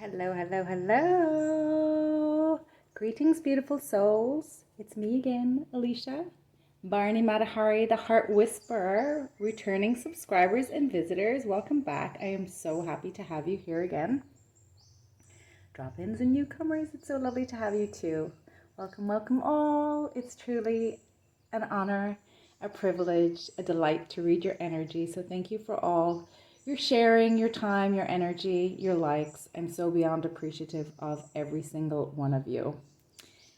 Hello, hello, hello. Greetings, beautiful souls. It's me again, Alicia. Barney Matahari, the Heart Whisperer, returning subscribers and visitors. Welcome back. I am so happy to have you here again. Drop-ins and newcomers, it's so lovely to have you too. Welcome, welcome all. It's truly an honor, a privilege, a delight to read your energy. So thank you for all your sharing, your time, your energy, your likes. I'm so beyond appreciative of every single one of you.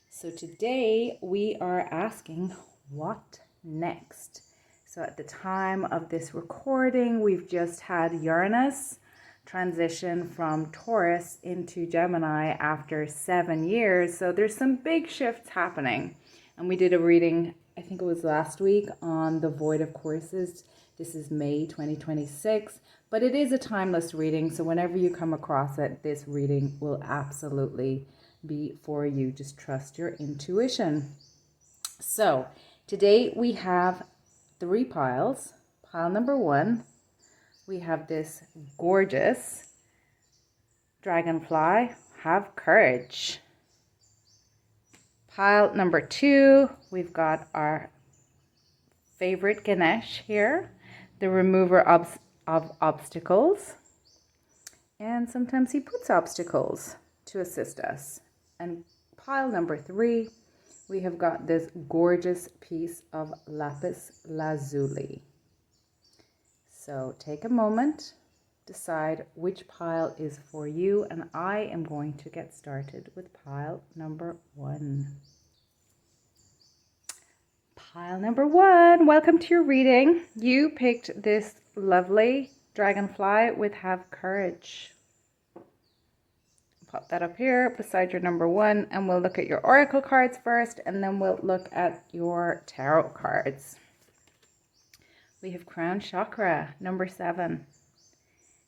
So today we are asking, what next? So at the time of this recording, we've just had Uranus transition from Taurus into Gemini after 7 years. So there's some big shifts happening. And we did a reading, I think it was last week, on the Void of Courses. This is May 2026, but it is a timeless reading. So whenever you come across it, this reading will absolutely be for you. Just trust your intuition. So today we have 3 piles. Pile number 1, we have this gorgeous dragonfly, have courage. Pile number 2, we've got our favorite Ganesh here, the remover of obstacles. And sometimes he puts obstacles to assist us. And pile number 3, we have got this gorgeous piece of lapis lazuli. So take a moment, decide which pile is for you, and I am going to get started with pile number 1. Pile number 1, welcome to your reading. You picked this lovely dragonfly with have courage. Pop that up here beside your number 1, and we'll look at your oracle cards first, and then we'll look at your tarot cards. We have crown chakra, number 7.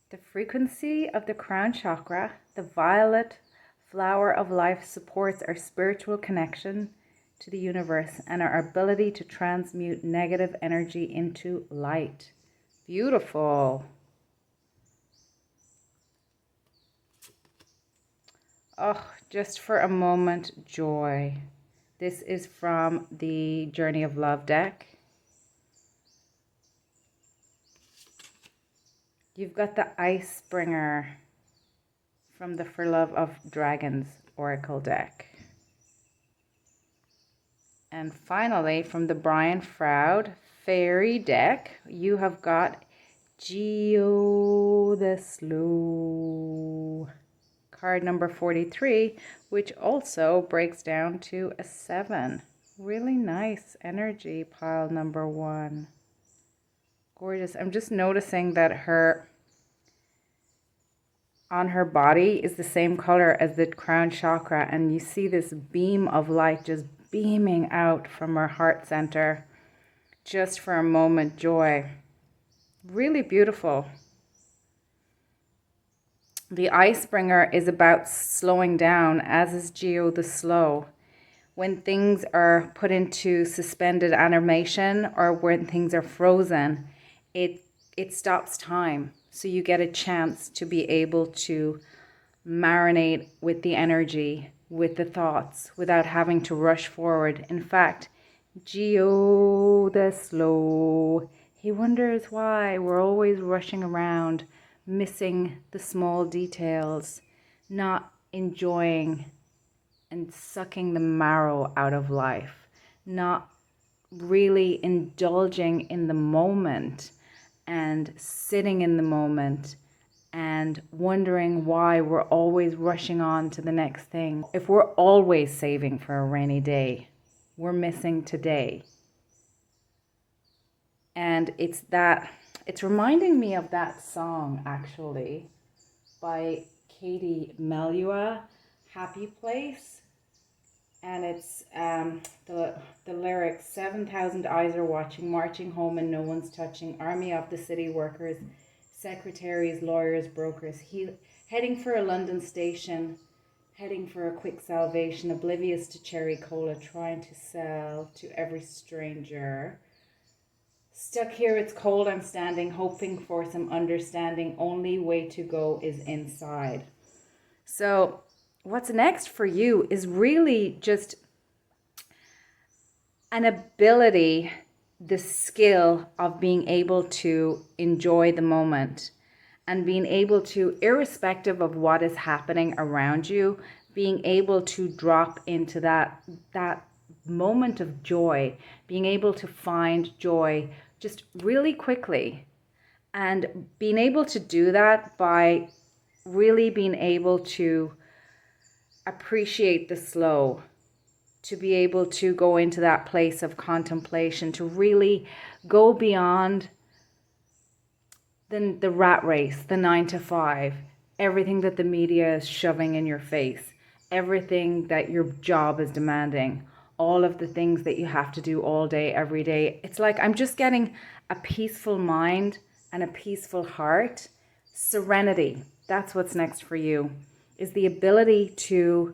The frequency of the crown chakra, the violet flower of life, supports our spiritual connection to the universe and our ability to transmute negative energy into light. Beautiful. Oh, just for a moment, joy. This is from the Journey of Love deck. You've got the Ice Bringer from the For Love of Dragons Oracle deck. And finally, from the Brian Froud Fairy deck, you have got Geo the Slow, card number 43, which also breaks down to a 7. Really nice energy, pile number 1. Gorgeous. I'm just noticing that on her body is the same color as the crown chakra, and you see this beam of light just beaming out from her heart center. Just for a moment, joy. Really beautiful. The Ice Bringer is about slowing down, as is Geo the Slow. When things are put into suspended animation or when things are frozen, it stops time. So you get a chance to be able to marinate with the energy, with the thoughts, without having to rush forward. In fact, Geo the Slow, he wonders why we're always rushing around, missing the small details, not enjoying and sucking the marrow out of life, not really indulging in the moment and sitting in the moment and wondering why we're always rushing on to the next thing. If we're always saving for a rainy day, we're missing today. And it's reminding me of that song, actually, by Katie Melua, Happy Place. And it's the lyrics, 7,000 eyes are watching, marching home and no one's touching, army of the city workers, secretaries, lawyers, brokers, heading for a London station, heading for a quick salvation, oblivious to cherry cola, trying to sell to every stranger. Stuck here, it's cold, I'm standing, hoping for some understanding, only way to go is inside. So what's next for you is really just an ability, the skill of being able to enjoy the moment and being able to, irrespective of what is happening around you, being able to drop into that moment of joy, being able to find joy just really quickly, and being able to do that by really being able to appreciate the slow, to be able to go into that place of contemplation, to really go beyond the rat race, the 9 to 5, everything that the media is shoving in your face, everything that your job is demanding, all of the things that you have to do all day, every day. It's like I'm just getting a peaceful mind and a peaceful heart. Serenity, that's what's next for you, is the ability to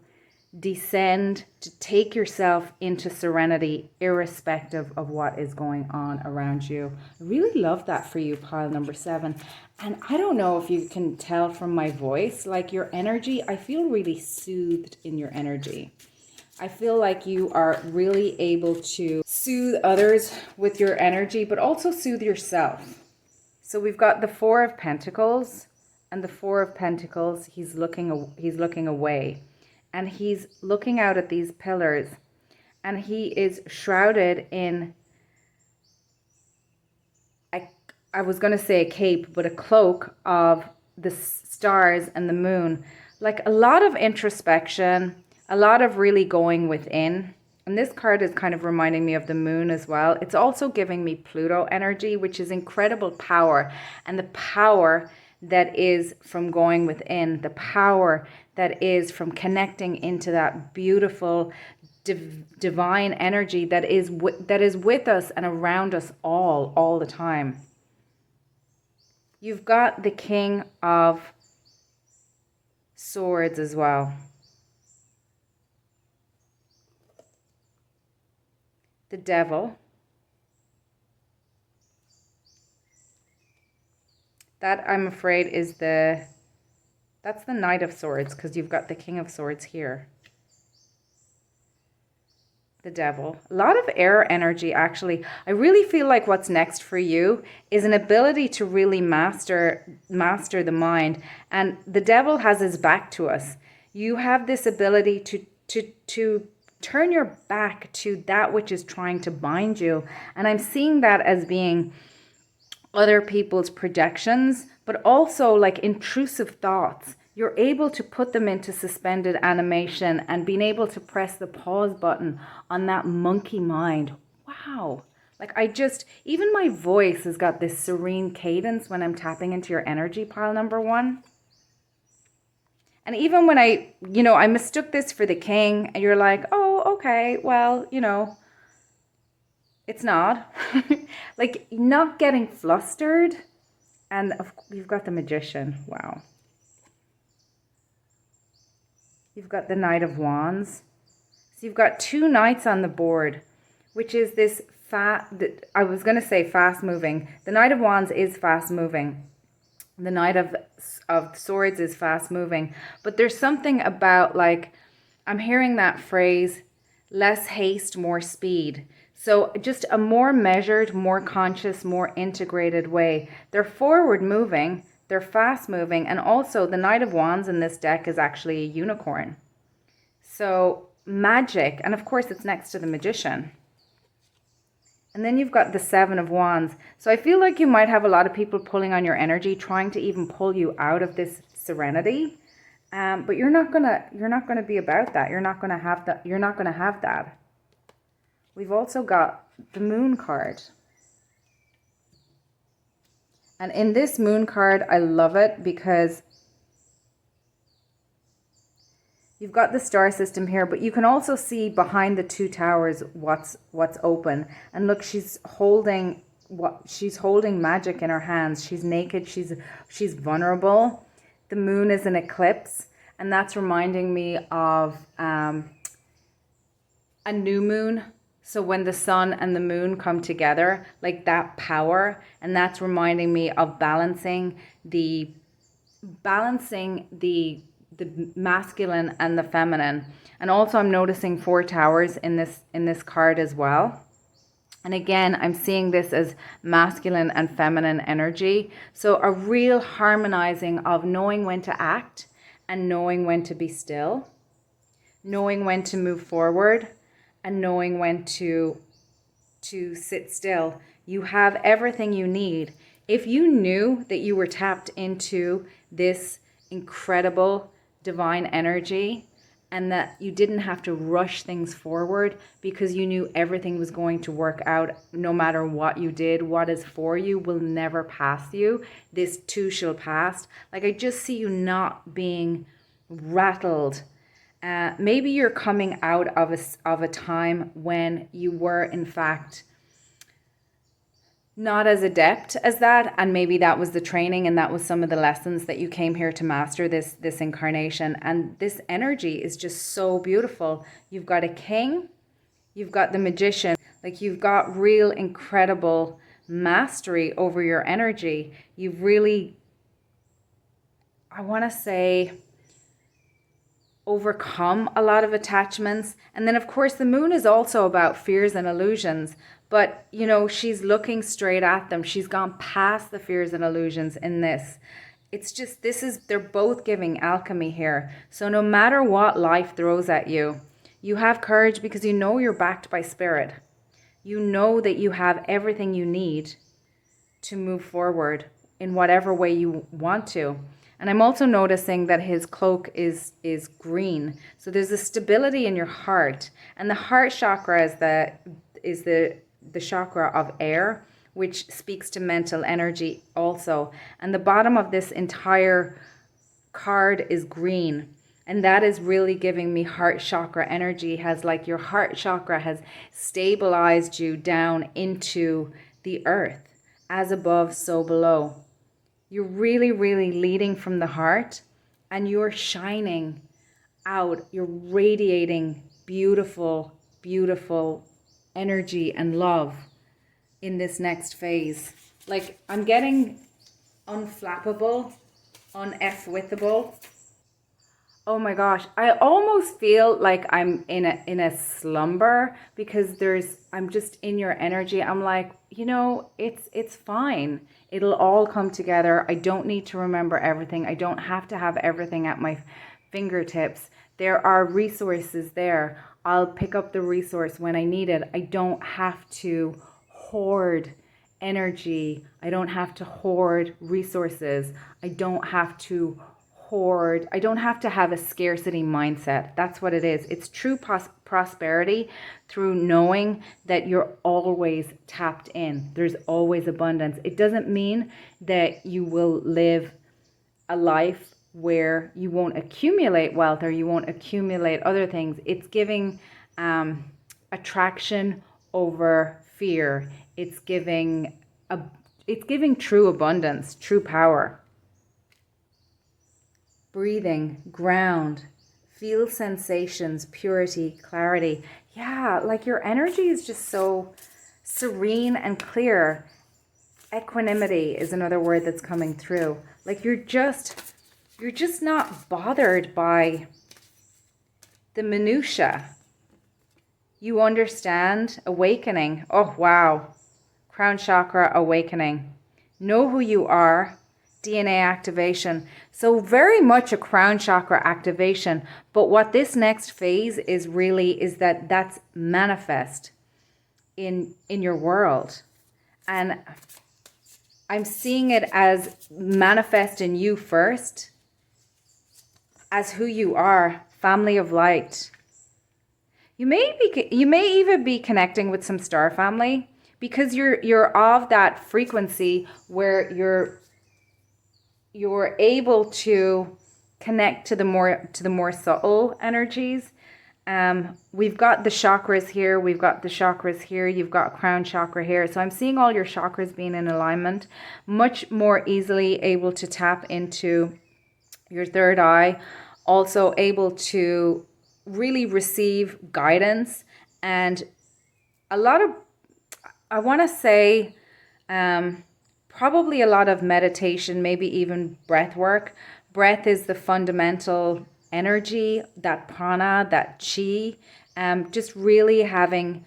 descend, to take yourself into serenity, irrespective of what is going on around you. I really love that for you, pile number 7. And I don't know if you can tell from my voice, like your energy, I feel really soothed in your energy. I feel like you are really able to soothe others with your energy, but also soothe yourself. So we've got the 4 of Pentacles, and the 4 of Pentacles, he's looking away. And he's looking out at these pillars, and he is shrouded in, I was going to say a cape, but a cloak of the stars and the moon. Like a lot of introspection, a lot of really going within. And this card is kind of reminding me of the moon as well. It's also giving me Pluto energy, which is incredible power. And the power that is from going within, the power that is from connecting into that beautiful divine energy that is with us and around us all the time. You've got the King of Swords as well. The Devil. That, I'm afraid, is that's the Knight of Swords, because you've got the King of Swords here. The Devil. A lot of air energy, actually. I really feel like what's next for you is an ability to really master the mind. And the Devil has his back to us. You have this ability to turn your back to that which is trying to bind you. And I'm seeing that as being other people's projections, but also like intrusive thoughts. You're able to put them into suspended animation and being able to press the pause button on that monkey mind. Wow. Like even my voice has got this serene cadence when I'm tapping into your energy, pile number 1. And even when I mistook this for the king, and you're like, oh, okay, well, it's not. Like, not getting flustered. And you've got the Magician. Wow. You've got the Knight of Wands. So you've got 2 knights on the board, which is this I was going to say fast moving. The Knight of Wands is fast moving. The Knight of Swords is fast moving. But there's something about, like, I'm hearing that phrase, less haste, more speed. So just a more measured, more conscious, more integrated way. They're forward moving, they're fast moving, and also the Knight of Wands in this deck is actually a unicorn. So magic, and of course it's next to the Magician. And then you've got the 7 of Wands. So I feel like you might have a lot of people pulling on your energy, trying to even pull you out of this serenity. But you're not gonna be about that. You're not gonna have that. We've also got the Moon card. And in this Moon card, I love it because you've got the star system here, but you can also see behind the 2 towers what's open. And look, she's holding magic in her hands. She's naked, she's vulnerable. The moon is an eclipse, and that's reminding me of a new moon. So when the sun and the moon come together, like that power, and that's reminding me of balancing the the masculine and the feminine. And also I'm noticing 4 towers in this card as well. And again, I'm seeing this as masculine and feminine energy. So a real harmonizing of knowing when to act and knowing when to be still, knowing when to move forward and knowing when to sit still. You have everything you need. If you knew that you were tapped into this incredible divine energy and that you didn't have to rush things forward because you knew everything was going to work out no matter what you did, what is for you will never pass you. This too shall pass. Like, I just see you not being rattled. Maybe you're coming out of a time when you were in fact not as adept as that, and maybe that was the training and that was some of the lessons that you came here to master this incarnation. And this energy is just so beautiful. You've got a king, you've got the magician, like you've got real incredible mastery over your energy. You've really, I want to say, overcome a lot of attachments. And then of course the moon is also about fears and illusions, but you know, she's looking straight at them. She's gone past the fears and illusions in this. It's just, they're both giving alchemy here. So no matter what life throws at you, you have courage because you know you're backed by spirit. You know that you have everything you need to move forward in whatever way you want to. And I'm also noticing that his cloak is green. So there's a stability in your heart. And the heart chakra is the chakra of air, which speaks to mental energy also. And the bottom of this entire card is green. And that is really giving me heart chakra energy. Has like your heart chakra has stabilized you down into the earth. As above, so below. You're really, really leading from the heart and you're shining out. You're radiating beautiful, beautiful energy and love in this next phase. Like, I'm getting unflappable, un-F-withable. Oh my gosh, I almost feel like I'm in a slumber because I'm just in your energy. I'm like, you know, it's fine. It'll all come together. I don't need to remember everything. I don't have to have everything at my fingertips. There are resources there. I'll pick up the resource when I need it. I don't have to hoard energy. I don't have to hoard resources. I don't have to hoard. I don't have to have a scarcity mindset. That's what it is. It's true prosperity through knowing that you're always tapped in. There's always abundance. It doesn't mean that you will live a life where you won't accumulate wealth or you won't accumulate other things. It's giving attraction over fear. It's giving true abundance, true power. Breathing, ground, feel sensations, purity, clarity. Yeah, like your energy is just so serene and clear. Equanimity is another word that's coming through. Like you're just not bothered by the minutia. You understand. Awakening. Oh, wow. Crown chakra awakening. Know who you are. DNA activation. So very much a crown chakra activation. But what this next phase is really is that's manifest in your world. And I'm seeing it as manifest in you first, as who you are, family of light. You may even be connecting with some star family because you're of that frequency where you're able to connect to the more subtle energies. We've got the chakras here. We've got the chakras here. You've got crown chakra here. So I'm seeing all your chakras being in alignment, much more easily able to tap into your third eye, also able to really receive guidance and a lot of, I want to say, probably a lot of meditation, maybe even breath work, Breath is the fundamental energy, that prana, that chi. Just really having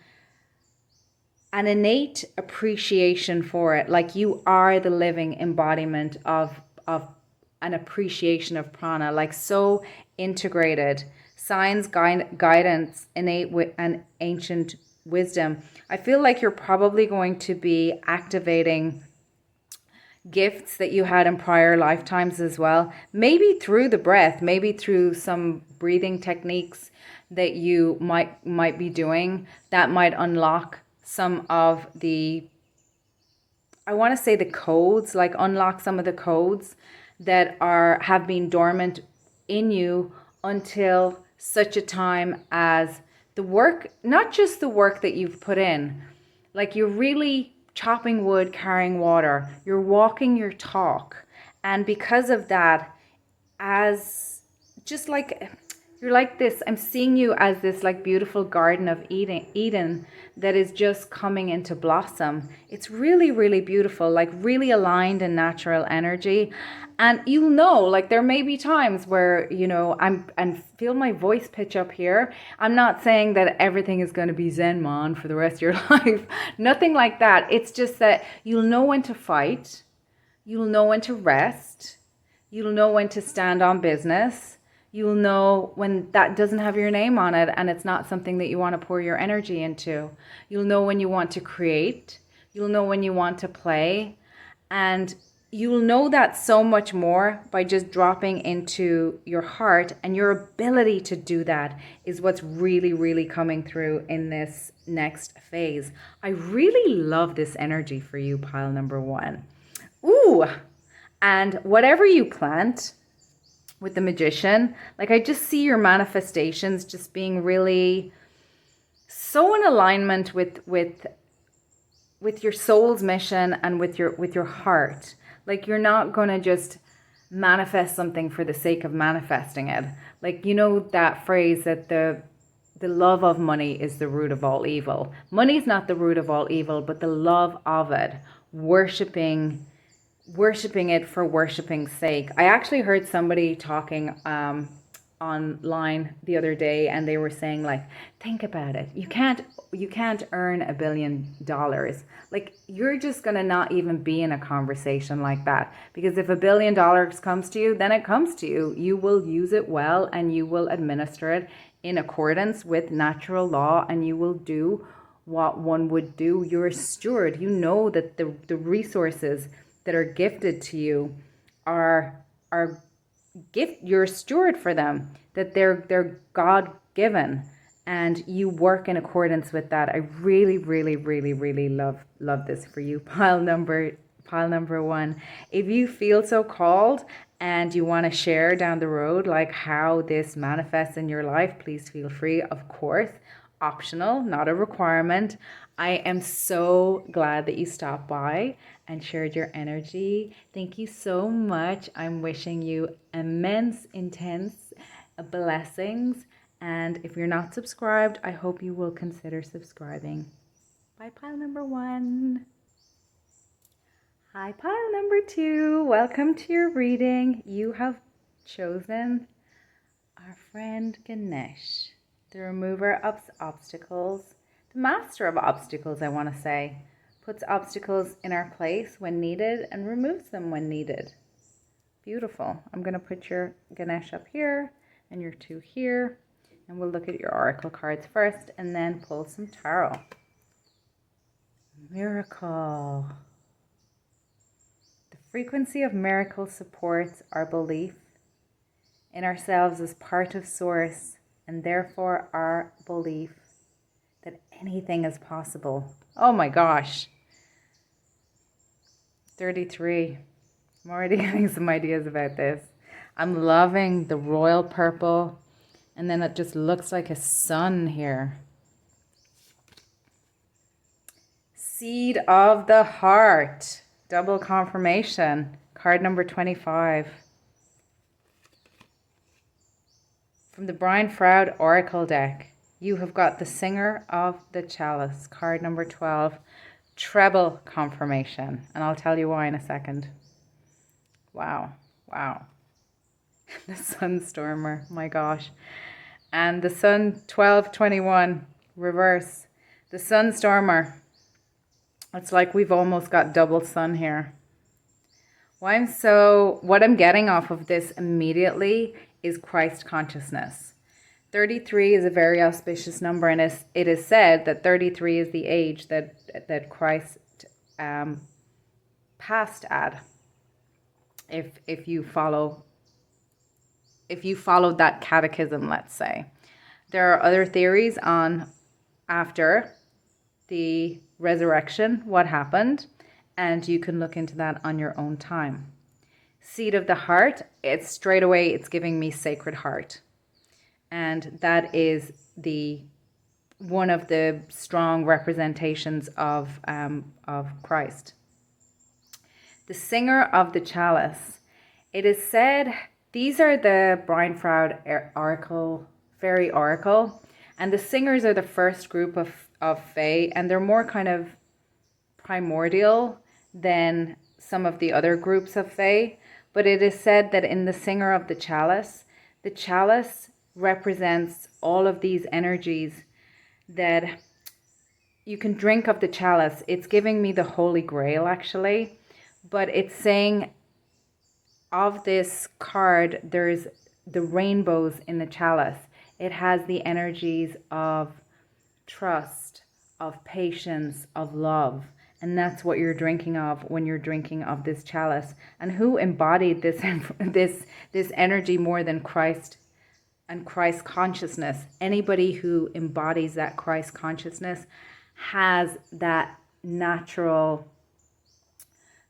an innate appreciation for it, like you are the living embodiment of an appreciation of prana, like so integrated. Signs, guidance, innate and ancient wisdom. I feel like you're probably going to be activating gifts that you had in prior lifetimes as well. Maybe through the breath, maybe through some breathing techniques that you might be doing that might unlock some of the, I want to say the codes, like unlock some of the codes that have been dormant in you until such a time as the work, not just the work that you've put in, like you're really chopping wood, carrying water, you're walking your talk. And because of that, as just like, you're like this, I'm seeing you as this like beautiful garden of Eden that is just coming into blossom. It's really, really beautiful, like really aligned in natural energy. And you'll know, like there may be times where, you know, and feel my voice pitch up here. I'm not saying that everything is going to be Zen man for the rest of your life. Nothing like that. It's just that you'll know when to fight. You'll know when to rest. You'll know when to stand on business. You'll know when that doesn't have your name on it and it's not something that you want to pour your energy into. You'll know when you want to create. You'll know when you want to play. And you'll know that so much more by just dropping into your heart. And your ability to do that is what's really, really coming through in this next phase. I really love this energy for you, pile number 1. Ooh, and whatever you plant with the Magician, like I just see your manifestations just being really so in alignment with your soul's mission and with your heart. Like you're not going to just manifest something for the sake of manifesting it. Like, you know that phrase that the love of money is the root of all evil. Money is not the root of all evil, but the love of it, worshiping it for worshiping's sake. I actually heard somebody talking online the other day, and they were saying, like, think about it. You can't earn $1 billion. Like, you're just gonna not even be in a conversation like that, because if $1 billion comes to you, then it comes to you. You will use it well, and you will administer it in accordance with natural law, and you will do what one would do. You're a steward. You know that the resources that are gifted to you are you're a steward for them, that they're God-given, and you work in accordance with that. I really, really, really, really love this for you, pile number 1. If you feel so called and you want to share down the road like how this manifests in your life, please feel free. Of course, optional, not a requirement. I am so glad that you stopped by and shared your energy. Thank you so much. I'm wishing you immense, intense blessings. And if you're not subscribed, I hope you will consider subscribing. Bye, pile number 1. Hi, pile number 2. Welcome to your reading. You have chosen our friend Ganesh, the remover of obstacles, the master of obstacles, I want to say. Puts obstacles in our place when needed and removes them when needed. Beautiful. I'm going to put your Ganesh up here and your 2 here. And we'll look at your oracle cards first and then pull some tarot. Miracle. The frequency of miracle supports our belief in ourselves as part of Source, and therefore our belief that anything is possible. Oh my gosh. 33. I'm already getting some ideas about this. I'm loving the royal purple, and then it just looks like a sun here. Seed of the heart. Double confirmation. Card number 25. From the Brian Froud Oracle deck, you have got the Singer of the Chalice. Card number 12. Treble confirmation. And I'll tell you why in a second. Wow. Wow. The Sunstormer, my gosh. And the Sun 1221 reverse. The Sunstormer. It's like we've almost got double sun here. What I'm getting off of this immediately is Christ consciousness. 33 is a very auspicious number, and it is said that 33 is the age that Christ passed at. If you followed that catechism, let's say. There are other theories on after the resurrection, what happened, and you can look into that on your own time. Seed of the heart, it's giving me Sacred Heart. And that is one of the strong representations of Christ. The singer of the chalice. It is said, these are the Brainfraud oracle, fairy oracle, and the singers are the first group of fae, and they're more kind of primordial than some of the other groups of fae. But it is said that in the singer of the chalice represents all of these energies that you can drink of the chalice. It's giving me the Holy Grail, actually. But it's saying of this card, there's the rainbows in the chalice. It has the energies of trust, of patience, of love. And that's what you're drinking of when you're drinking of this chalice. And who embodied this energy more than Christ and Christ consciousness? Anybody who embodies that Christ consciousness has that natural.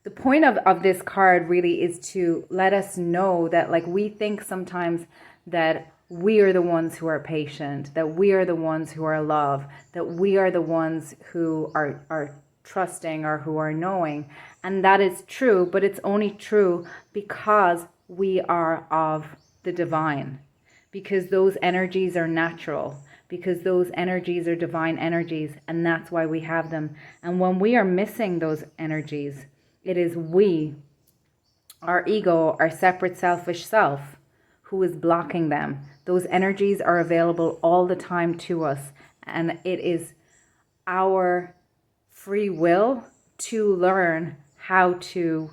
The point of this card really is to let us know that, like, we think sometimes that we are the ones who are patient, that we are the ones who are love, that we are the ones who are trusting or who are knowing. And that is true, but it's only true because we are of the divine, because those energies are natural, because those energies are divine energies, and that's why we have them. And when we are missing those energies, it is we, our ego, our separate selfish self, who is blocking them. Those energies are available all the time to us, and it is our free will to learn how to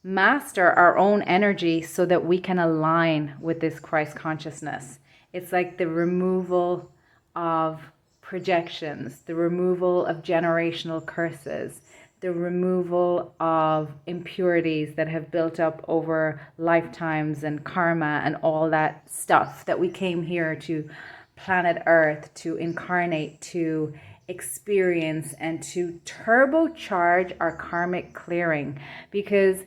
master our own energy so that we can align with this Christ consciousness. It's like the removal of projections, the removal of generational curses, the removal of impurities that have built up over lifetimes and karma and all that stuff that we came here to planet Earth to incarnate, to experience, and to turbocharge our karmic clearing. Because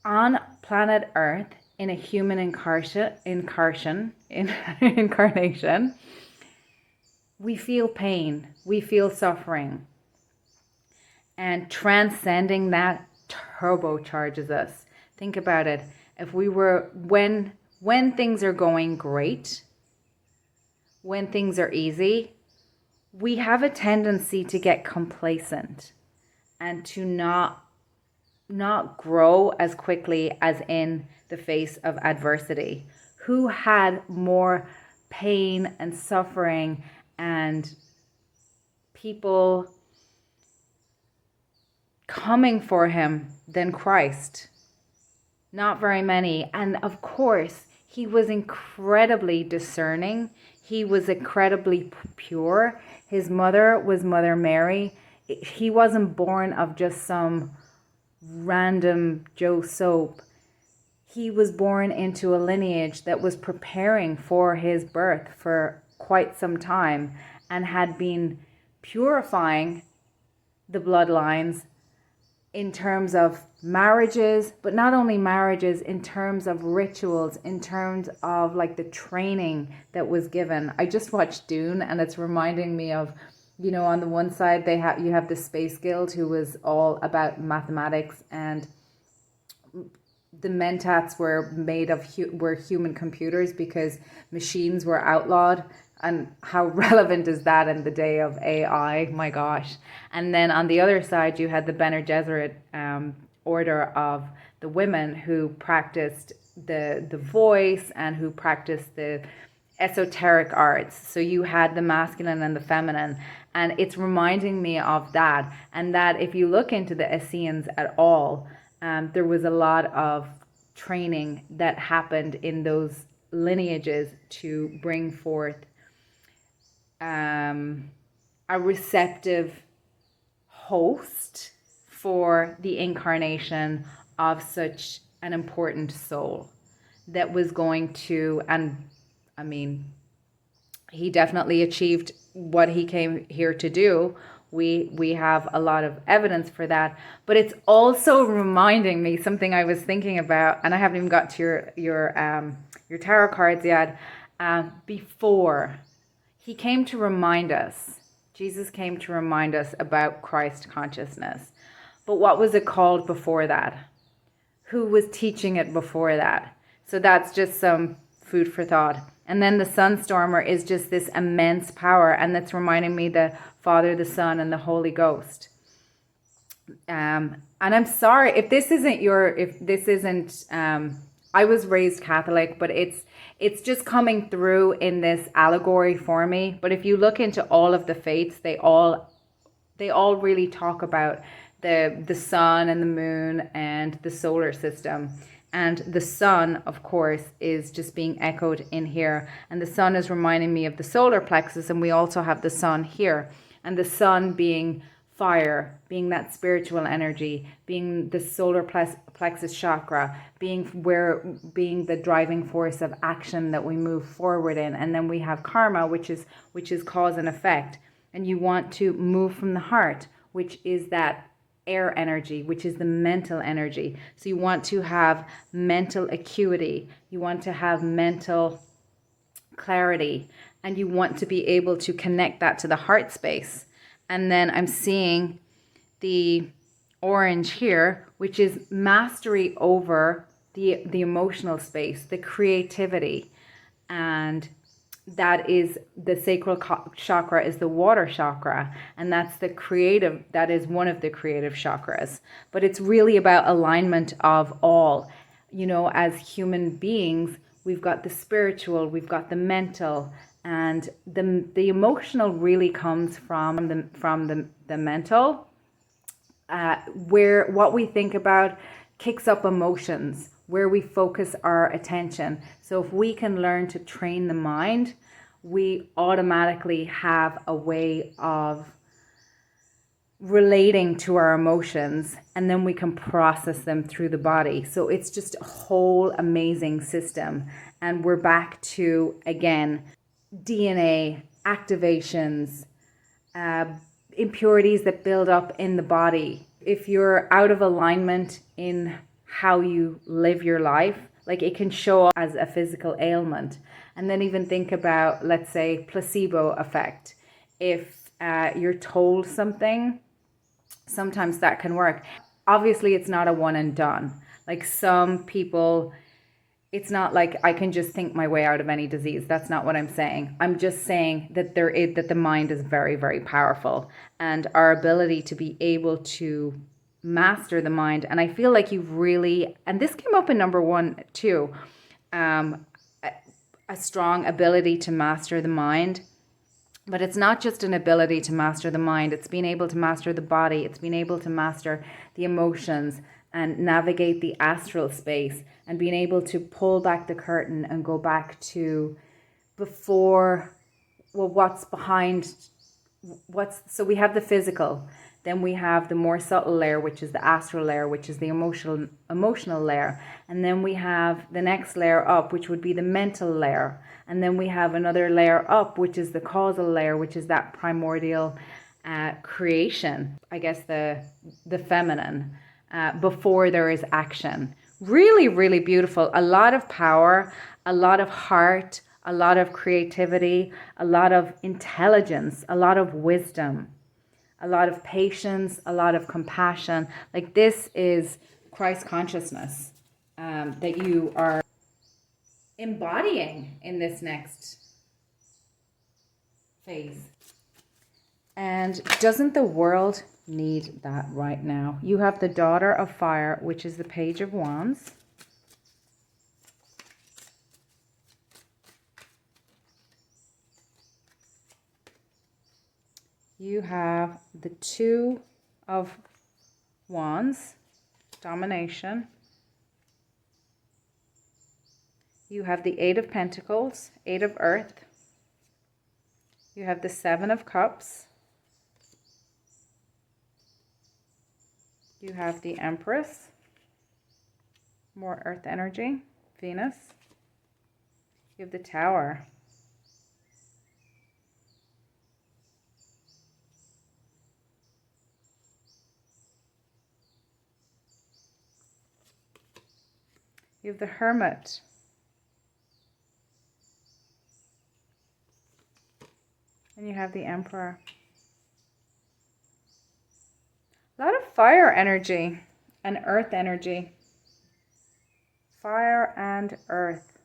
on planet Earth, in a human incarnation, we feel pain, we feel suffering. And transcending that turbocharges us. Think about it. If we were, when things are going great, when things are easy, we have a tendency to get complacent and to not grow as quickly as in the face of adversity. Who had more pain and suffering and people coming for him than Christ? Not very many. And of course, he was incredibly discerning. He was incredibly pure. His mother was Mother Mary. He wasn't born of just some random Joe Soap. He was born into a lineage that was preparing for his birth for quite some time and had been purifying the bloodlines in terms of marriages, but not only marriages, in terms of rituals, in terms of like the training that was given. I just watched Dune, and it's reminding me of, you know, on the one side you have the Space Guild, who was all about mathematics, and the mentats were made of were human computers because machines were outlawed. And how relevant is that in the day of AI? My gosh. And then on the other side, you had the Bene Gesserit order of the women who practiced the voice and who practiced the esoteric arts. So you had the masculine and the feminine, and it's reminding me of that. And that if you look into the Essenes at all, there was a lot of training that happened in those lineages to bring forth a receptive host for the incarnation of such an important soul that was going to, and I mean, he definitely achieved what he came here to do. We have a lot of evidence for that, but it's also reminding me something I was thinking about, and I haven't even got to your tarot cards yet. Before he came to remind us, Jesus came to remind us about Christ consciousness. But what was it called before that? Who was teaching it before that? So that's just some food for thought. And then the Sunstormer is just this immense power, and that's reminding me the Father, the Son, and the Holy Ghost. And I'm sorry if this isn't I was raised Catholic, but it's just coming through in this allegory for me. But if you look into all of the faiths, they all really talk about the sun and the moon and the solar system. And the sun, of course, is just being echoed in here. And the sun is reminding me of the solar plexus, and we also have the sun here. And the sun being fire, being that spiritual energy, being the solar plexus chakra, being the driving force of action that we move forward in. And then we have karma, which is cause and effect. And you want to move from the heart, which is that air energy, which is the mental energy. So you want to have mental acuity, you want to have mental clarity, and you want to be able to connect that to the heart space. And then I'm seeing the orange here, which is mastery over the emotional space, the creativity. And that is the sacral chakra, is the water chakra, and that's the creative, that is one of the creative chakras. But it's really about alignment of all. You know, as human beings, we've got the spiritual, we've got the mental, and the emotional really comes from the mental, where what we think about kicks up emotions, where we focus our attention. So if we can learn to train the mind, we automatically have a way of relating to our emotions, and then we can process them through the body. So it's just a whole amazing system. And we're back to, again, DNA activations, impurities that build up in the body. If you're out of alignment in how you live your life, like it can show up as a physical ailment. And then even think about, let's say, placebo effect. If you're told something, sometimes that can work. Obviously, it's not a one and done. Like some people, it's not like I can just think my way out of any disease. That's not what I'm saying. I'm just saying that that the mind is very, very powerful, and our ability to be able to master the mind. And I feel like you've really, and this came up in number 1 too, a strong ability to master the mind. But it's not just an ability to master the mind, it's being able to master the body, it's being able to master the emotions and navigate the astral space, and being able to pull back the curtain and go back to before, well, what's behind, so we have the physical, then we have the more subtle layer, which is the astral layer, which is the emotional layer, and then we have the next layer up, which would be the mental layer, and then we have another layer up, which is the causal layer, which is that primordial creation, I guess the feminine, before there is action. Really, really beautiful. A lot of power, a lot of heart, a lot of creativity, a lot of intelligence, a lot of wisdom, a lot of patience, a lot of compassion. Like this is Christ consciousness that you are embodying in this next phase. And doesn't the world need that right now? You have the Daughter of Fire, which is the Page of Wands. You have the Two of Wands, domination. You have the Eight of Pentacles, Eight of Earth. You have the Seven of Cups. You have the Empress, more earth energy, Venus. You have the Tower. You have the Hermit. And you have the Emperor. A lot of fire energy and earth energy. Fire and earth.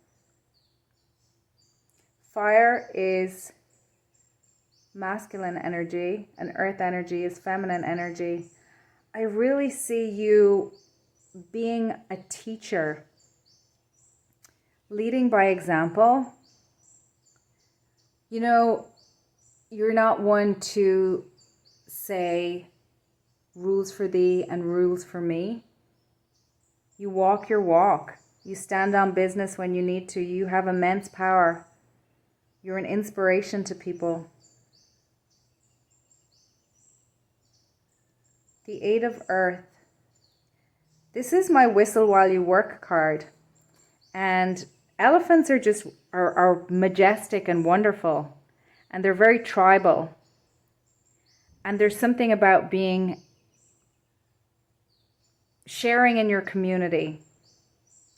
Fire is masculine energy and earth energy is feminine energy. I really see you being a teacher, leading by example. You know, you're not one to say rules for thee and rules for me. You walk your walk. You stand on business when you need to. You have immense power. You're an inspiration to people. The Eight of Earth. This is my whistle while you work card. And elephants are just are majestic and wonderful. And they're very tribal. And there's something about being sharing in your community.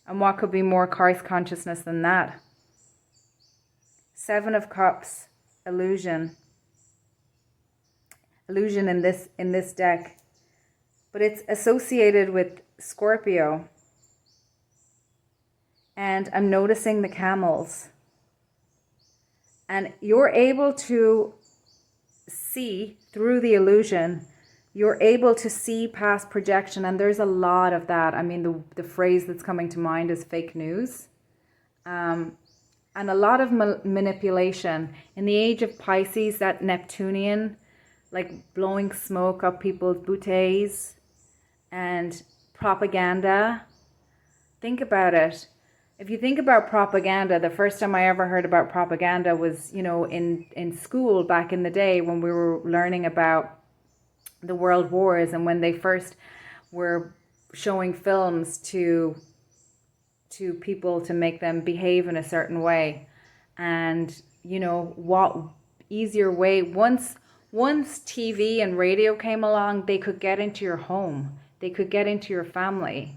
And what could be more Christ consciousness than that? Seven of Cups, illusion. Illusion in this deck. But it's associated with Scorpio. And I'm noticing the camels. And you're able to see through the illusion. You're able to see past projection, and there's a lot of that. I mean, the phrase that's coming to mind is fake news. And a lot of manipulation. In the age of Pisces, that Neptunian, like blowing smoke up people's bouteilles and propaganda. Think about it. If you think about propaganda, the first time I ever heard about propaganda was, you know, in school back in the day when we were learning about the world wars, and when they first were showing films to people to make them behave in a certain way. And you know, what easier way, once TV and radio came along, they could get into your home, they could get into your family.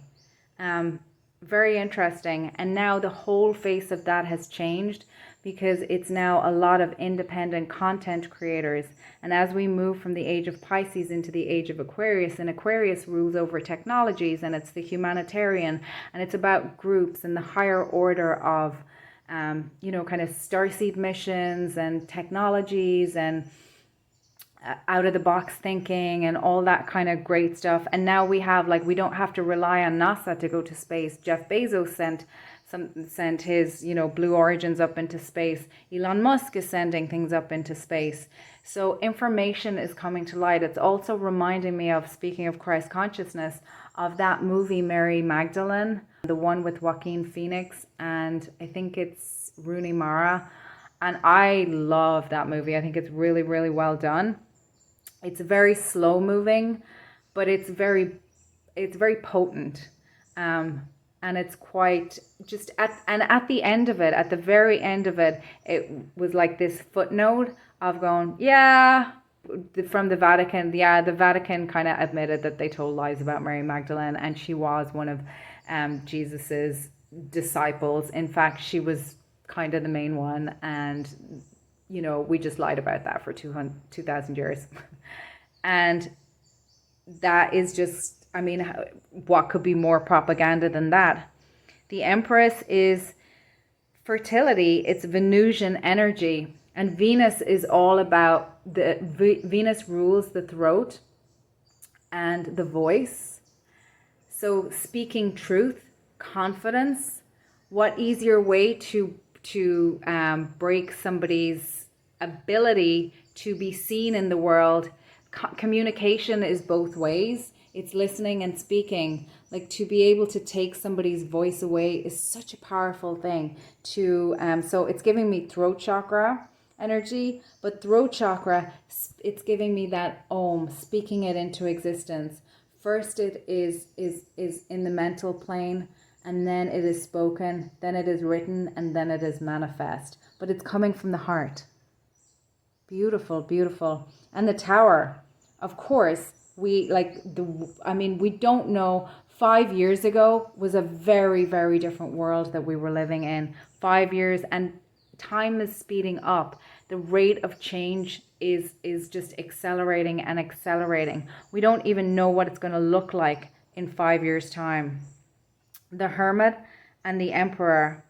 Very interesting. And now the whole face of that has changed, because it's now a lot of independent content creators. And as we move from the age of Pisces into the age of Aquarius, and Aquarius rules over technologies, and it's the humanitarian, and it's about groups and the higher order of, you know, kind of starseed missions and technologies and out of the box thinking and all that kind of great stuff. And now we have, like, we don't have to rely on NASA to go to space. Jeff Bezos sent his, you know, Blue Origins up into space. Elon Musk is sending things up into space. So information is coming to light. It's also reminding me of, speaking of Christ consciousness, of that movie Mary Magdalene, the one with Joaquin Phoenix, and I think it's Rooney Mara. And I love that movie. I think it's really, really well done. It's very slow moving, but it's very potent. And it's quite just at the end of it, at the very end of it, it was like this footnote of going, yeah, from the Vatican. Yeah, the Vatican kind of admitted that they told lies about Mary Magdalene, and she was one of Jesus's disciples. In fact, she was kind of the main one, and you know, we just lied about that for 2,000 years. And that is just, I mean, what could be more propaganda than that? The Empress is fertility. It's Venusian energy. And Venus is all about Venus rules the throat and the voice. So speaking truth, confidence. What easier way to break somebody's ability to be seen in the world. Communication is both ways. It's listening and speaking. Like, to be able to take somebody's voice away is such a powerful thing. So it's giving me throat chakra energy, but throat chakra, it's giving me that Om, speaking it into existence. First it is in the mental plane, and then it is spoken, then it is written, and then it is manifest. But it's coming from the heart. Beautiful, beautiful. And the tower, of course, we don't know. 5 years ago was a very, very different world that we were living in. 5 years, and time is speeding up. The rate of change is just accelerating and accelerating. We don't even know what it's going to look like in 5 years' time. The Hermit and the Emperor.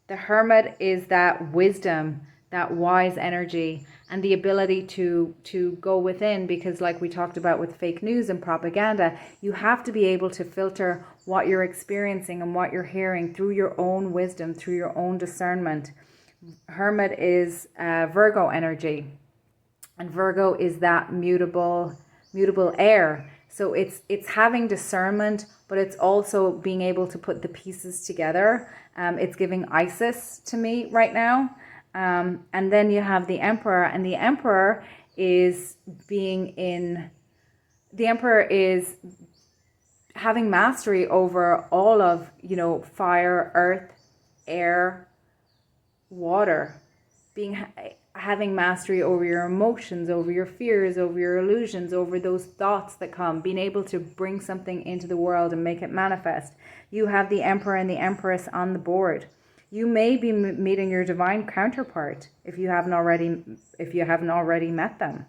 The Hermit is that wisdom, that wise energy, and the ability to go within, because like we talked about with fake news and propaganda, you have to be able to filter what you're experiencing and what you're hearing through your own wisdom, through your own discernment. Hermit is Virgo energy, and Virgo is that mutable air. So it's having discernment, but it's also being able to put the pieces together. It's giving Isis to me right now. And then you have the Emperor, and the Emperor is having mastery over all of, fire, earth, air, water, having mastery over your emotions, over your fears, over your illusions, over those thoughts that come, being able to bring something into the world and make it manifest. You have the Emperor and the Empress on the board. You may be meeting your divine counterpart if you haven't already met them.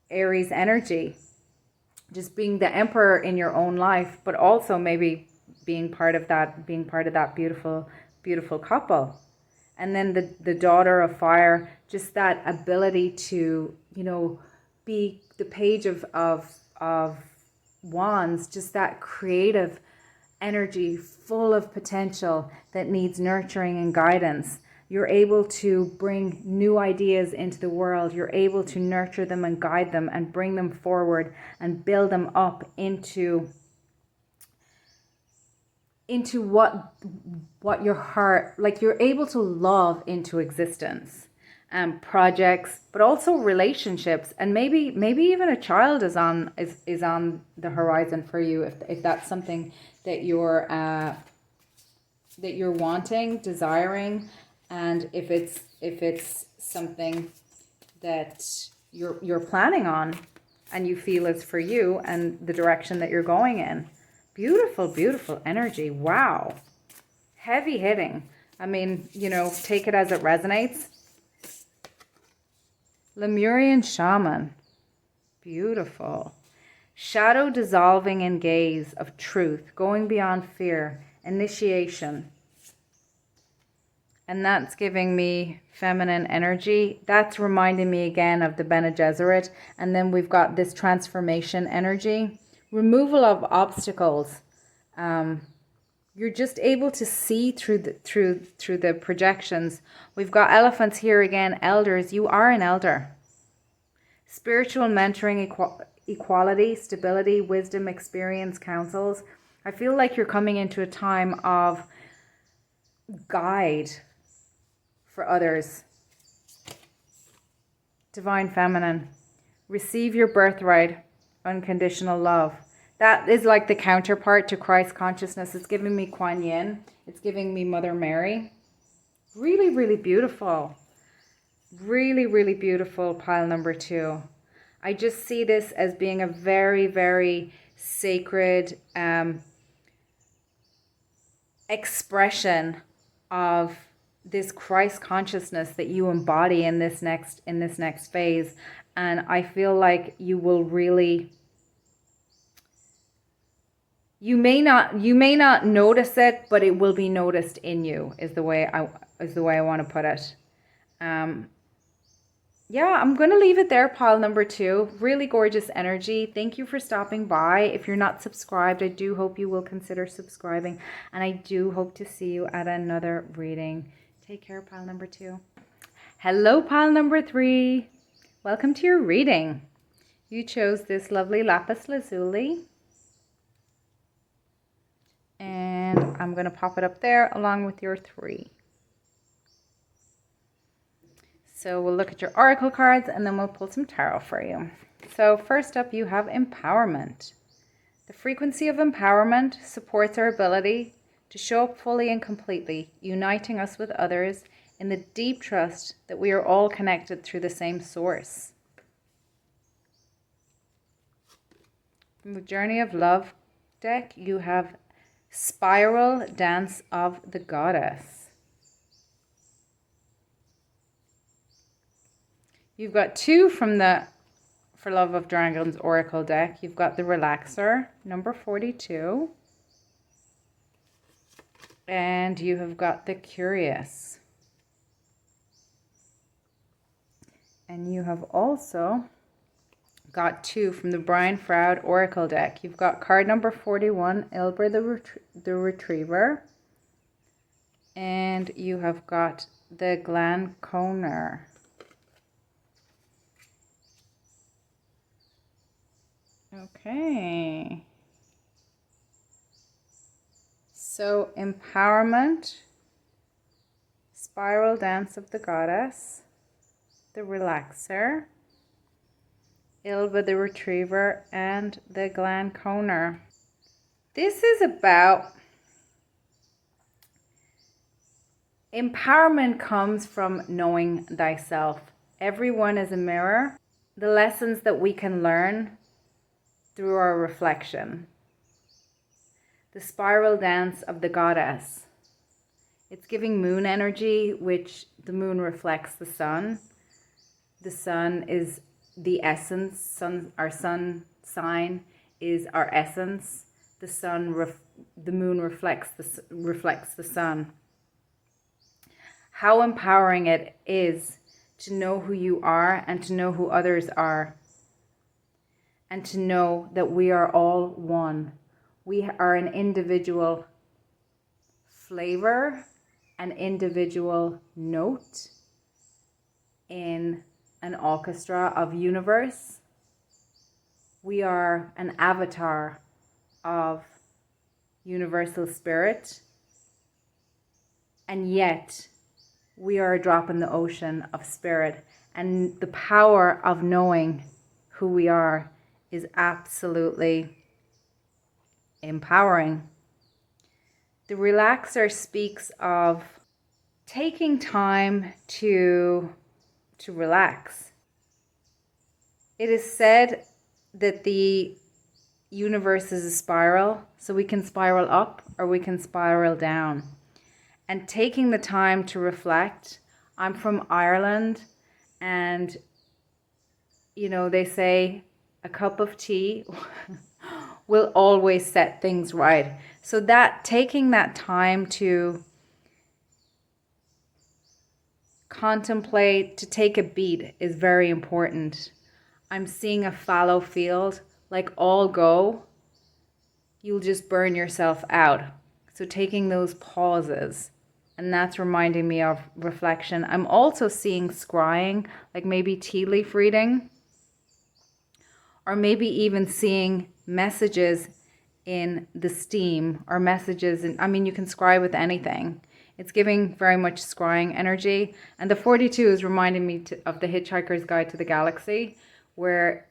Aries energy, just being the Emperor in your own life, but also maybe being part of that beautiful, beautiful couple. And then the Daughter of Fire, just that ability to, be the Page of Wands, just that creative energy full of potential that needs nurturing and guidance. You're able to bring new ideas into the world. You're able to nurture them and guide them and bring them forward and build them up into what your heart, like, you're able to love into existence. Projects, but also relationships, and maybe even a child is on the horizon for you, if that's something that you're wanting, desiring, and if it's something that you're planning on and you feel is for you and the direction that you're going in. Beautiful, beautiful energy. Wow. Heavy hitting. I mean, take it as it resonates. Lemurian Shaman. Beautiful. Shadow dissolving in gaze of truth, going beyond fear, initiation. And that's giving me feminine energy. That's reminding me again of the Bene Gesserit. And then we've got this transformation energy. Removal of obstacles. You're just able to see through the projections. We've got elephants here again. Elders, you are an elder. Spiritual mentoring, equality, stability, wisdom, experience, counsels. I feel like you're coming into a time of guide for others. Divine feminine. Receive your birthright, unconditional love. That is like the counterpart to Christ consciousness. It's giving me Kuan Yin. It's giving me Mother Mary. Really, really beautiful. Really, really beautiful pile number 2. I just see this as being a very, very sacred expression of this Christ consciousness that you embody in this next phase. And I feel like you will really... You may not notice it, but it will be noticed in you, is the way I want to put it. Yeah, I'm going to leave it there, pile number 2. Really gorgeous energy. Thank you for stopping by. If you're not subscribed, I do hope you will consider subscribing. And I do hope to see you at another reading. Take care, pile number 2. Hello, pile number 3. Welcome to your reading. You chose this lovely lapis lazuli. And I'm going to pop it up there along with your 3. So we'll look at your oracle cards and then we'll pull some tarot for you. So first up, you have empowerment. The frequency of empowerment supports our ability to show up fully and completely, uniting us with others in the deep trust that we are all connected through the same source. From the Journey of Love deck, you have Spiral Dance of the Goddess. You've got 2 from the For Love of Dragons Oracle deck. You've got the Relaxer, number 42. And you have got the Curious. And you have also got 2 from the Brian Froud Oracle deck. You've got card number 41, Ilber the Retriever. And you have got the Glan Conner. Okay. So, empowerment, Spiral Dance of the Goddess, the Relaxer, Ilva the Retriever, and the Glan Conner. This is about empowerment comes from knowing thyself. Everyone is a mirror. The lessons that we can learn through our reflection. The Spiral Dance of the Goddess. It's giving moon energy, which the moon reflects the sun. The sun is the essence. Our sun sign is our essence. The moon reflects the sun. How empowering it is to know who you are and to know who others are. And to know that we are all one. We are an individual flavor, an individual note in an orchestra of universe. We are an avatar of universal spirit. And yet, we are a drop in the ocean of spirit. And the power of knowing who we are is absolutely empowering. The Relaxer speaks of taking time to relax. It is said that the universe is a spiral, so we can spiral up or we can spiral down. And taking the time to reflect. I'm from Ireland, and they say a cup of tea will always set things right. So that taking that time to contemplate, to take a beat is very important. I'm seeing a fallow field, like all go, you'll just burn yourself out. So taking those pauses, and that's reminding me of reflection. I'm also seeing scrying, like maybe tea leaf reading. Or maybe even seeing messages in the steam or messages. You can scry with anything. It's giving very much scrying energy. And the 42 is reminding me of the Hitchhiker's Guide to the Galaxy, where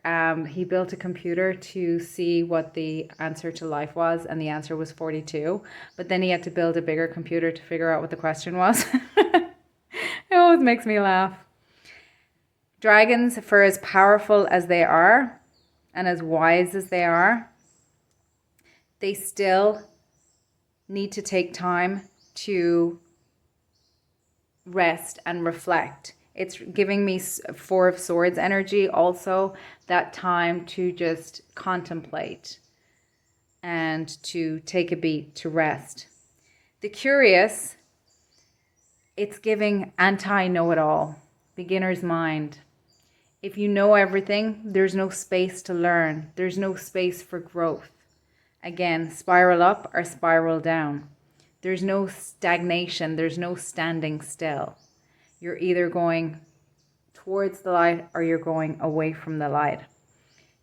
he built a computer to see what the answer to life was. And the answer was 42. But then he had to build a bigger computer to figure out what the question was. It always makes me laugh. Dragons, for as powerful as they are, and as wise as they are, they still need to take time to rest and reflect. It's giving me 4 of Swords energy also, that time to just contemplate and to take a beat, to rest. The Curious, it's giving anti-know-it-all, beginner's mind. If you know everything, there's no space to learn. There's no space for growth. Again, spiral up or spiral down. There's no stagnation. There's no standing still. You're either going towards the light or you're going away from the light.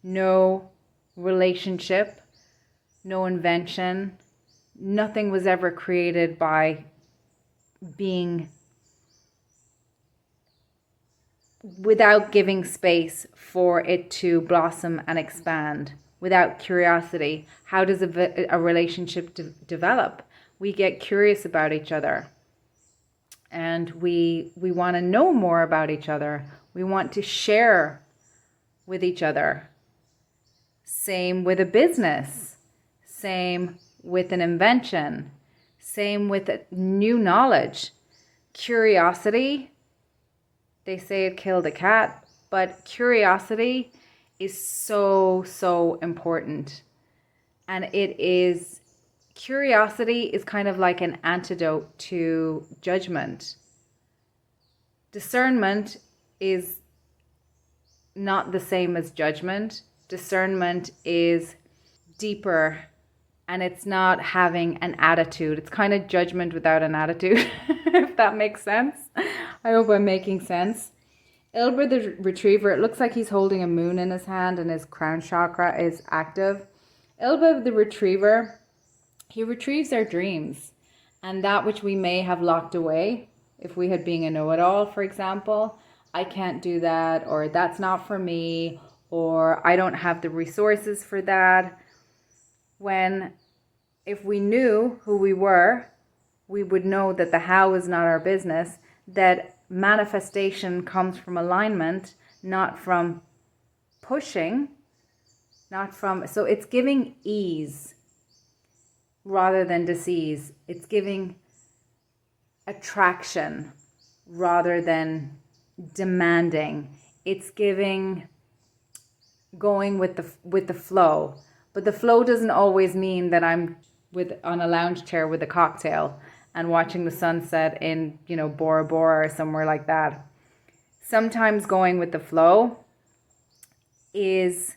No relationship, no invention, nothing was ever created by being without giving space for it to blossom and expand. Without curiosity, how does a relationship develop? We get curious about each other, and we want to know more about each other. We want to share with each other. Same with a business, same with an invention, same with new knowledge. Curiosity, they say it killed a cat, but curiosity is so important. And curiosity is kind of like an antidote to judgment. Discernment is not the same as judgment. Discernment is deeper, and it's not having an attitude. It's kind of judgment without an attitude, if that makes sense. I hope I'm making sense. Ilber the retriever, it looks like he's holding a moon in his hand and his crown chakra is active. Ilber the retriever, he retrieves our dreams and that which we may have locked away. If we had been a know-it-all, for example, I can't do that, or that's not for me, or I don't have the resources for that. If we knew who we were, we would know that the how is not our business, that manifestation comes from alignment, not from pushing, so it's giving ease rather than disease. It's giving attraction rather than demanding. It's giving going with the flow. But the flow doesn't always mean that I'm on a lounge chair with a cocktail and watching the sunset in, Bora Bora or somewhere like that. Sometimes going with the flow is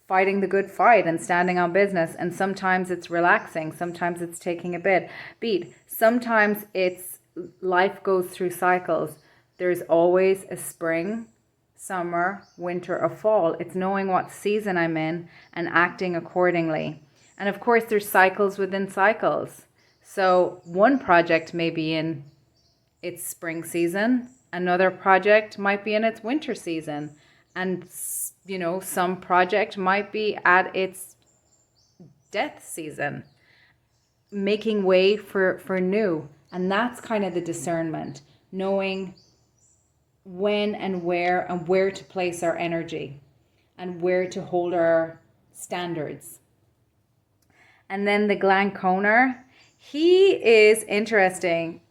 fighting the good fight and standing on business. And sometimes it's relaxing. Sometimes it's taking a beat. Sometimes it's life goes through cycles. There's always a spring, summer, winter, or fall. It's knowing what season I'm in and acting accordingly. And of course, there's cycles within cycles. So one project may be in its spring season. Another project might be in its winter season. And, some project might be at its death season, making way for new. And that's kind of the discernment, knowing when and where to place our energy and where to hold our standards. And then the Glanconer, he is interesting,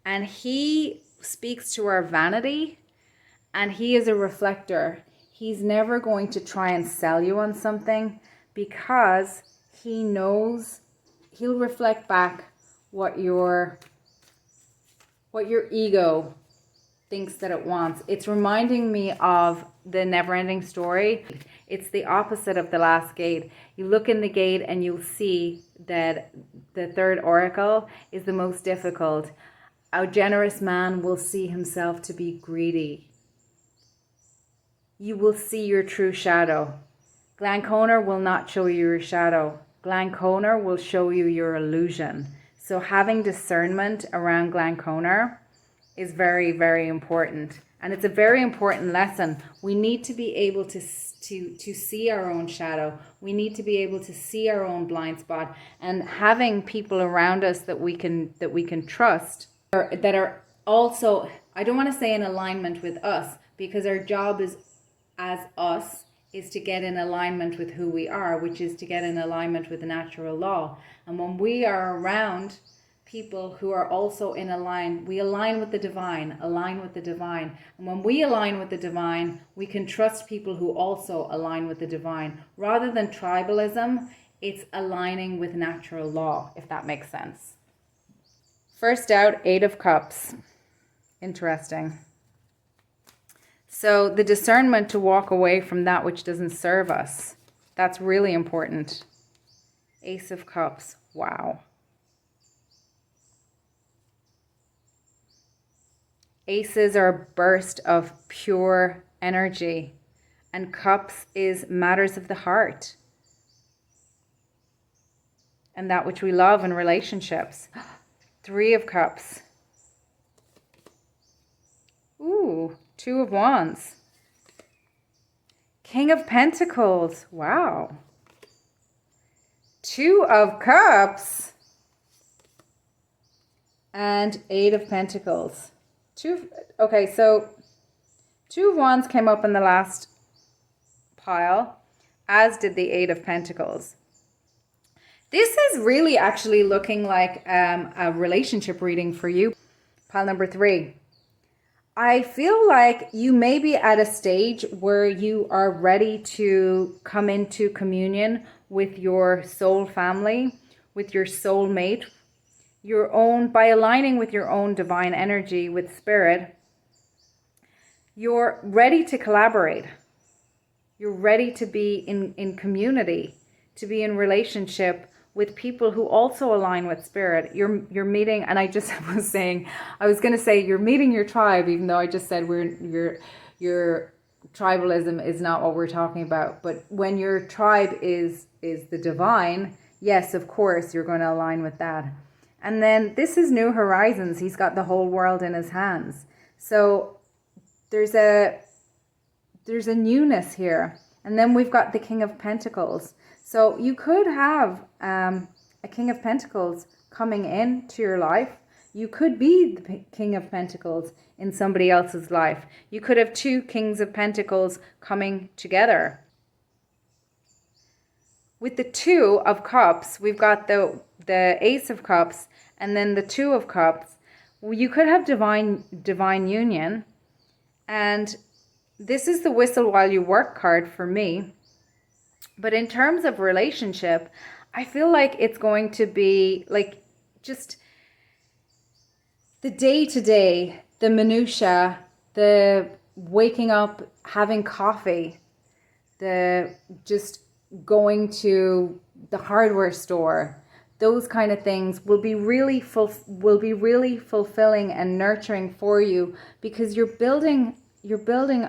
and he speaks to our vanity, and he is a reflector. He's never going to try and sell you on something, because he knows he'll reflect back what your ego thinks that it wants. It's reminding me of the never-ending story. It's the opposite of the last gate. You look in the gate and you'll see that the third oracle is the most difficult. A generous man will see himself to be greedy. You will see your true shadow. Glanconer will not show you your shadow. Glanconer will show you your illusion. So having discernment around Glanconer is very, very important. And it's a very important lesson. We need to be able to see our own shadow. We need to be able to see our own blind spot. And having people around us that we can trust, or that are also, I don't want to say in alignment with us, because our job is as us is to get in alignment with who we are, which is to get in alignment with the natural law. And when we are around people who are also we align with the divine. And when we align with the divine, we can trust people who also align with the divine. Rather than tribalism, it's aligning with natural law, if that makes sense. First out, 8 of Cups. Interesting. So the discernment to walk away from that which doesn't serve us. That's really important. Ace of Cups. Wow. Aces are a burst of pure energy. And cups is matters of the heart. And that which we love in relationships. Three of Cups. Ooh, Two of Wands. King of Pentacles. Wow. Two of Cups. And Eight of Pentacles. Okay, so Two of Wands came up in the last pile, as did the Eight of Pentacles. This is really actually looking like a relationship reading for you. Pile number 3. I feel like you may be at a stage where you are ready to come into communion with your soul family, with your soul mate, by aligning with your own divine energy, with spirit. You're ready to collaborate. You're ready to be in community, to be in relationship with people who also align with spirit. You're meeting, and I was going to say you're meeting your tribe, even though I just said your tribalism is not what we're talking about. But when your tribe is the divine, yes, of course, you're going to align with that. And then this is New Horizons. He's got the whole world in his hands. So there's a newness here. And then we've got the King of Pentacles. So you could have a King of Pentacles coming into your life. You could be the King of Pentacles in somebody else's life. You could have two Kings of Pentacles coming together. With the Two of Cups, we've got the Ace of Cups and then the Two of Cups. You could have divine union. And this is the whistle while you work card for me. But in terms of relationship, I feel like it's going to be like just the day-to-day, the minutia, the waking up, having coffee, the just going to the hardware store. Those kind of things will be really fulfilling and nurturing for you, because you're building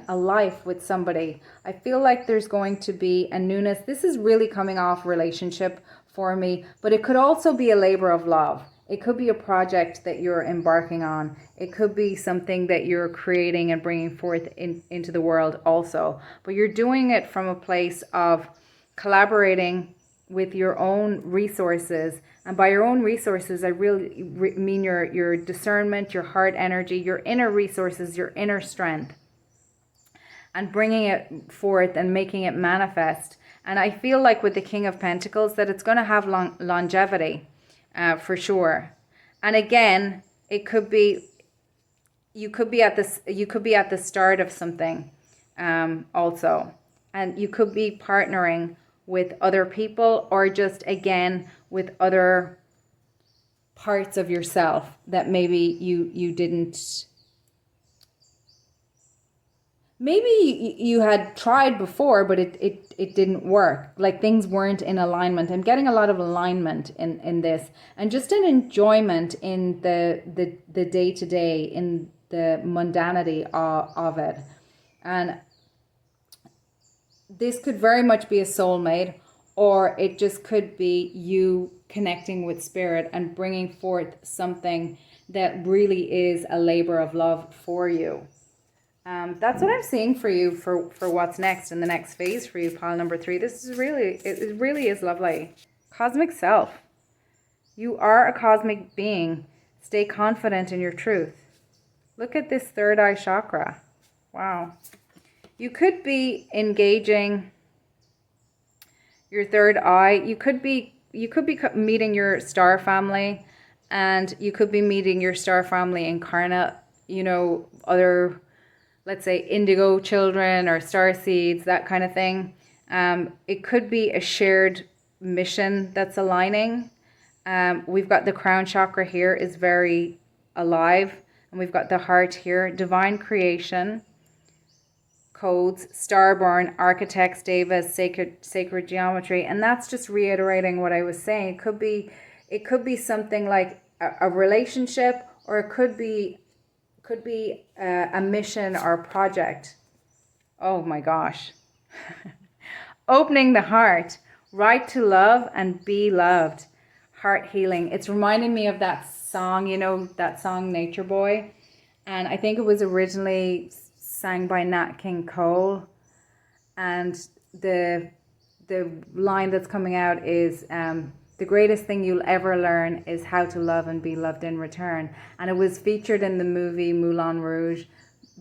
a life with somebody. I feel like there's going to be a newness. This is really coming off relationship for me, but it could also be a labor of love. It could be a project that you're embarking on. It could be something that you're creating and bringing forth into the world also. But you're doing it from a place of collaborating with your own resources. And by your own resources, I really mean your discernment, your heart energy, your inner resources, your inner strength, and bringing it forth and making it manifest. And I feel like with the King of Pentacles that it's going to have longevity for sure. And again, it could be, you could be at the start of something also. And you could be partnering with other people, or just again with other parts of yourself that maybe you didn't, maybe you had tried before, but it didn't work. Like things weren't in alignment. I'm getting a lot of alignment in this, and just an enjoyment in the day-to-day, in the mundanity of it. And this could very much be a soulmate, or it just could be you connecting with spirit and bringing forth something that really is a labor of love for you. That's what I'm seeing for you for what's next in the next phase for you, pile number 3. This is really, it really is lovely. Cosmic self. You are a cosmic being. Stay confident in your truth. Look at this third eye chakra. Wow. You could be engaging your third eye. You could be meeting your star family, and you could be meeting your star family incarnate, other, let's say, indigo children or star seeds, that kind of thing. It could be a shared mission that's aligning. We've got the crown chakra here is very alive, and we've got the heart here, divine creation, codes, starborn, architects, devas, sacred geometry. And that's just reiterating what I was saying. It could be something like a relationship, or it could be could be a mission or a project. Oh my gosh. Opening the heart, right to love and be loved, heart healing. It's reminding me of that song, you know, that song Nature Boy. And I think it was originally sang by Nat King Cole. And the line that's coming out is, the greatest thing you'll ever learn is how to love and be loved in return. And it was featured in the movie Moulin Rouge.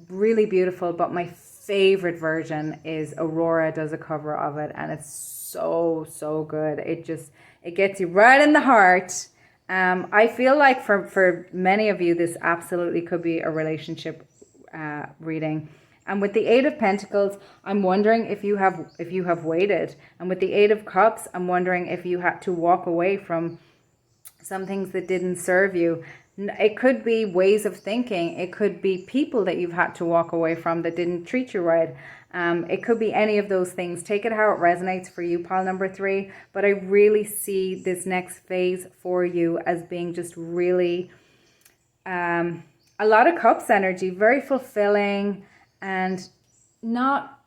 Really beautiful, but my favorite version is AURORA does a cover of it, and it's so good. It gets you right in the heart. I feel like for many of you, this absolutely could be a relationship reading. And with the Eight of Pentacles, I'm wondering if you have waited. And with the Eight of Cups, I'm wondering if you had to walk away from some things that didn't serve you. It could be ways of thinking. It could be people that you've had to walk away from that didn't treat you right. It could be any of those things. Take it how it resonates for you, pile number 3. But I really see this next phase for you as being just really a lot of cups energy, very fulfilling, and not,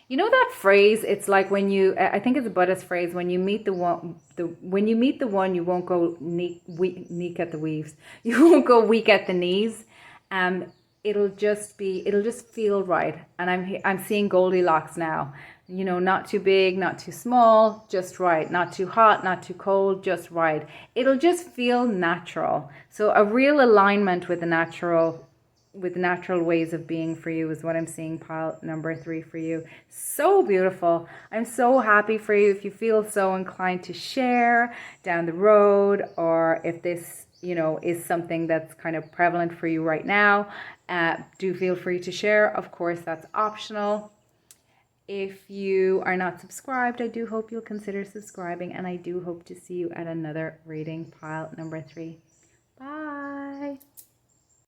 you know that phrase, it's like when you, I think it's a Buddhist phrase, when you meet the one, you won't go weak at the weaves. You won't go weak at the knees. It'll just feel right. And I'm seeing Goldilocks now. You know, not too big, not too small, just right. Not too hot, not too cold, just right. It'll just feel natural. So a real alignment with the natural ways of being for you is what I'm seeing, pile number 3 for you. So beautiful. I'm so happy for you. If you feel so inclined to share down the road, or if this, you know, is something that's kind of prevalent for you right now, do feel free to share. Of course, that's optional. If you are not subscribed, I do hope you'll consider subscribing, and I do hope to see you at another reading, pile number 3. Bye.